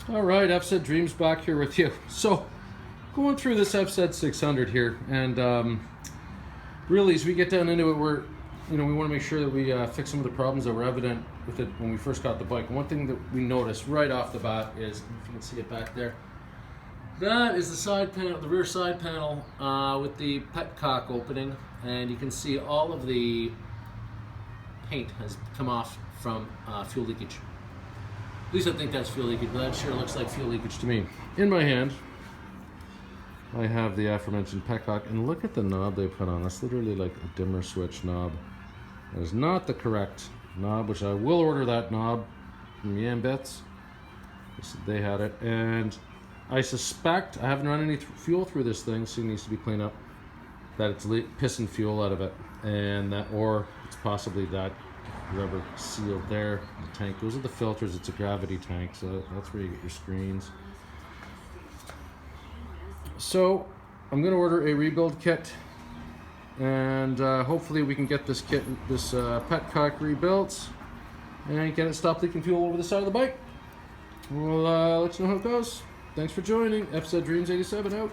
All right, FZ Dreams back here with you. So, going through this FZ600 here, and really, as we get down into it, we want to make sure that we fix some of the problems that were evident with it when we first got the bike. One thing that we noticed right off the bat is, if you can see it back there, that is the side panel, the rear side panel with the petcock opening, and you can see all of the paint has come off from fuel leakage. At least I think that's fuel leakage, but that sure looks like fuel leakage to me. In my hand, I have the aforementioned petcock, and look at the knob they put on. That's literally like a dimmer switch knob. That is not the correct knob, which I will order that knob from Yambits. They had it, and I suspect, I haven't run any fuel through this thing, so it needs to be cleaned up, that it's pissing fuel out of it, and that, or it's possibly that rubber seal there, the tank. Those are the filters. It's a gravity tank, so that's where you get your screens. So I'm going to order a rebuild kit, and hopefully we can get this kit, this petcock rebuilt, and get it stop leaking fuel over the side of the bike. We'll let you know how it goes. Thanks for joining. FZ Dreams 87 out.